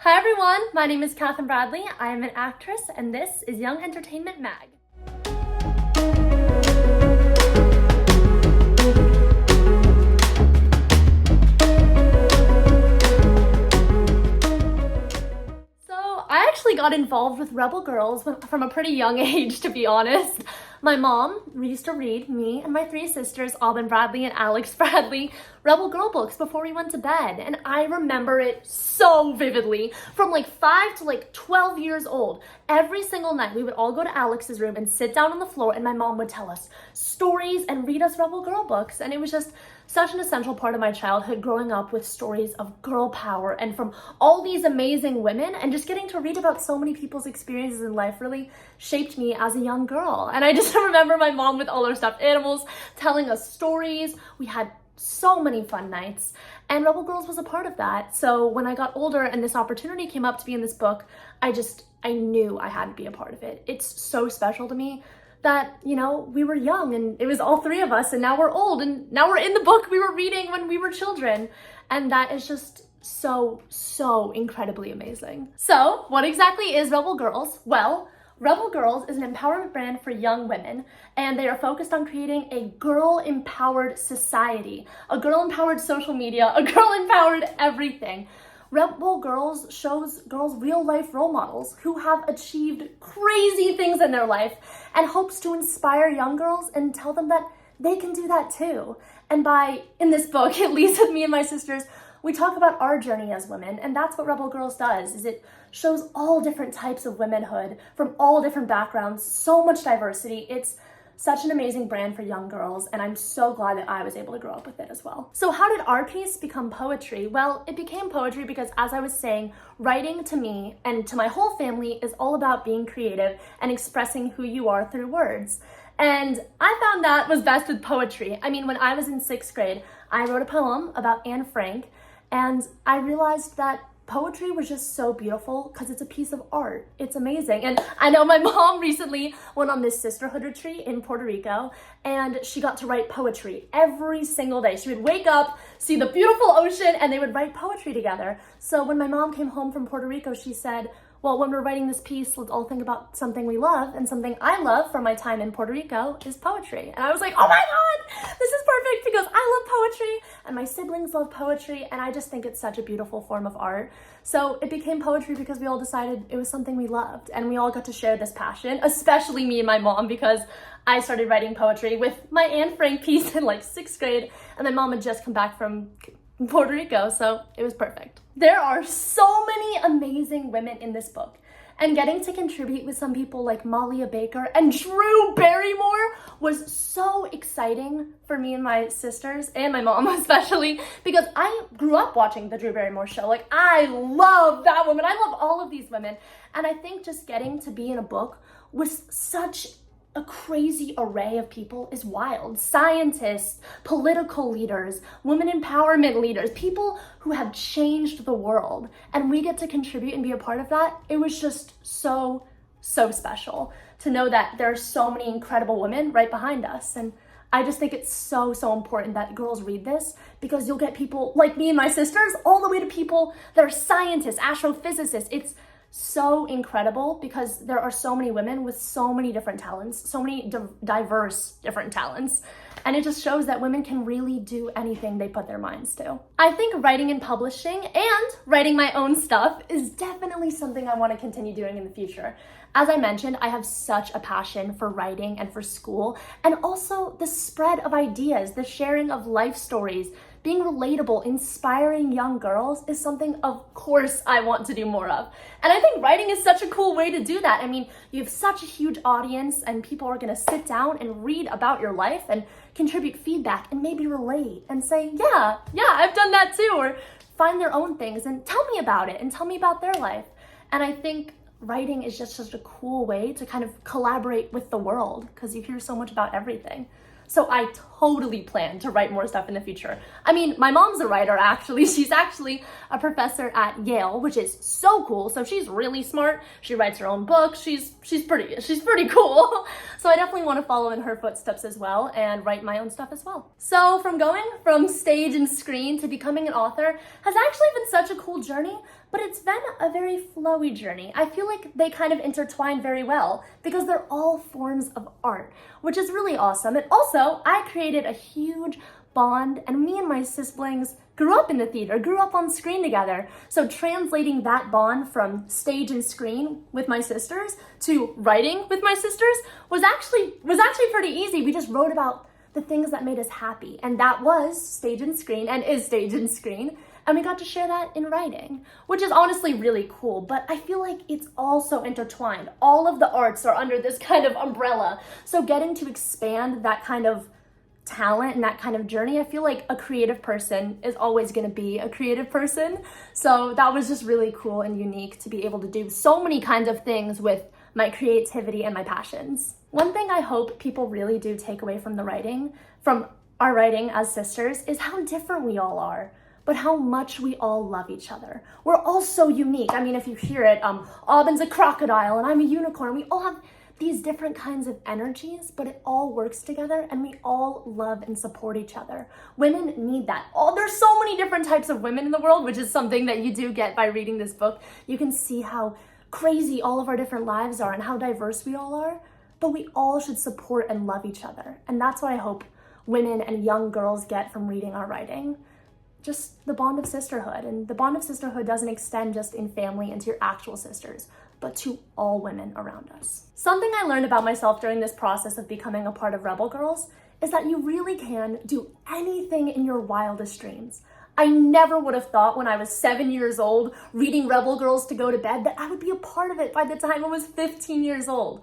Hi everyone, my name is Katherine Bradley. I am an actress and this is Young Entertainment Mag. I actually got involved with Rebel Girls from a pretty young age, to be honest. My mom used to read me and my three sisters, Auburn Bradley and Alex Bradley, Rebel Girl books before we went to bed. And I remember it so vividly. From like 5 to like 12 years old, every single night we would all go to Alex's room and sit down on the floor and my mom would tell us stories and read us Rebel Girl books. And it was just such an essential part of my childhood, growing up with stories of girl power and from all these amazing women, and just getting to read about so many people's experiences in life really shaped me as a young girl. And I just remember my mom with all her stuffed animals telling us stories. We had so many fun nights, and Rebel Girls was a part of that. So when I got older and this opportunity came up to be in this book, I knew I had to be a part of it. It's so special to me that, you know, we were young and it was all three of us, and now we're old and now we're in the book we were reading when we were children. And that is just so incredibly amazing. So what exactly is Rebel Girls? Well, Rebel Girls is an empowerment brand for young women, and they are focused on creating a girl-empowered society, a girl-empowered social media, a girl-empowered everything. Rebel Girls shows girls real-life role models who have achieved crazy things in their life and hopes to inspire young girls and tell them that they can do that too. And in this book, at least with me and my sisters, we talk about our journey as women, and that's what Rebel Girls does, is it shows all different types of womanhood from all different backgrounds, so much diversity. It's such an amazing brand for young girls, and I'm so glad that I was able to grow up with it as well. So how did our piece become poetry? Well, it became poetry because, as I was saying, writing to me and to my whole family is all about being creative and expressing who you are through words. And I found that was best with poetry. I mean, when I was in 6th grade, I wrote a poem about Anne Frank, and I realized that poetry was just so beautiful because it's a piece of art. It's amazing. And I know my mom recently went on this Sisterhood retreat in Puerto Rico, and she got to write poetry every single day. She would wake up, see the beautiful ocean, and they would write poetry together. So when my mom came home from Puerto Rico, she said, well, when we're writing this piece, let's all think about something we love, and something I love from my time in Puerto Rico is poetry. And I was like, oh my God, this is perfect because I love poetry and my siblings love poetry, and I just think it's such a beautiful form of art. So it became poetry because we all decided it was something we loved, and we all got to share this passion, especially me and my mom, because I started writing poetry with my Anne Frank piece in like 6th grade, and my mom had just come back from Puerto Rico, so it was perfect. There are so many amazing women in this book, and getting to contribute with some people like Malia Baker and Drew Barrymore was so exciting for me and my sisters, and my mom especially, because I grew up watching the Drew Barrymore show. Like, I love that woman. I love all of these women, and I think just getting to be in a book with such a crazy array of people is wild. Scientists, political leaders, women empowerment leaders, people who have changed the world, and we get to contribute and be a part of that. It was just so special to know that there are so many incredible women right behind us. And I just think it's so important that girls read this, because you'll get people like me and my sisters, all the way to people that are scientists, astrophysicists. It's so incredible because there are so many women with so many different talents, so many diverse different talents. And it just shows that women can really do anything they put their minds to. I think writing and publishing and writing my own stuff is definitely something I want to continue doing in the future. As I mentioned, I have such a passion for writing and for school, and also the spread of ideas, the sharing of life stories. Being relatable, inspiring young girls is something, of course, I want to do more of. And I think writing is such a cool way to do that. I mean, you have such a huge audience, and people are gonna sit down and read about your life and contribute feedback and maybe relate and say, yeah, I've done that too, or find their own things and tell me about it and tell me about their life. And I think writing is just such a cool way to kind of collaborate with the world, because you hear so much about everything. So I totally plan to write more stuff in the future. I mean, my mom's a writer, actually. She's actually a professor at Yale, which is so cool. So she's really smart. She writes her own books. She's pretty cool. So I definitely want to follow in her footsteps as well and write my own stuff as well. So from going from stage and screen to becoming an author has actually been such a cool journey, but it's been a very flowy journey. I feel like they kind of intertwine very well because they're all forms of art, which is really awesome. And also, I created a huge bond, and me and my siblings grew up in the theater, grew up on screen together. So translating that bond from stage and screen with my sisters to writing with my sisters was actually pretty easy. We just wrote about the things that made us happy, and that was stage and screen, and is stage and screen. And we got to share that in writing, which is honestly really cool, but I feel like it's also intertwined. All of the arts are under this kind of umbrella. So getting to expand that kind of talent and that kind of journey, I feel like a creative person is always going to be a creative person. So that was just really cool and unique to be able to do so many kinds of things with my creativity and my passions. One thing I hope people really do take away from our writing as sisters, is how different we all are, but how much we all love each other. We're all so unique. I mean, if you hear it, Aubyn's a crocodile and I'm a unicorn. We all have these different kinds of energies, but it all works together and we all love and support each other. Women need that. There's so many different types of women in the world, which is something that you do get by reading this book. You can see how crazy all of our different lives are and how diverse we all are, but we all should support and love each other. And that's what I hope women and young girls get from reading our writing. Just the bond of sisterhood. And the bond of sisterhood doesn't extend just in family and to your actual sisters, but to all women around us. Something I learned about myself during this process of becoming a part of Rebel Girls is that you really can do anything in your wildest dreams. I never would have thought when I was 7 years old, reading Rebel Girls to go to bed, that I would be a part of it by the time I was 15 years old.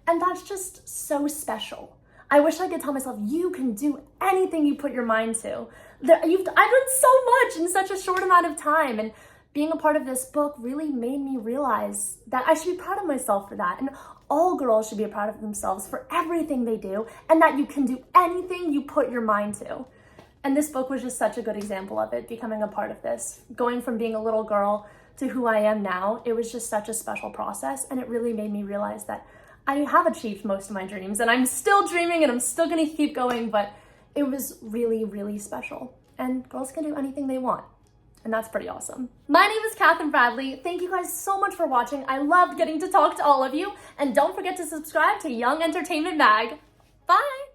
And that's just so special. I wish I could tell myself, you can do anything you put your mind to. I've learned so much in such a short amount of time, and being a part of this book really made me realize that I should be proud of myself for that, and all girls should be proud of themselves for everything they do, and that you can do anything you put your mind to. And this book was just such a good example of it, becoming a part of this. Going from being a little girl to who I am now, it was just such a special process, and it really made me realize that I have achieved most of my dreams, and I'm still dreaming, and I'm still gonna keep going, but it was really, really special. And girls can do anything they want. And that's pretty awesome. My name is Catherine Bradley. Thank you guys so much for watching. I loved getting to talk to all of you. And don't forget to subscribe to Young Entertainment Mag. Bye!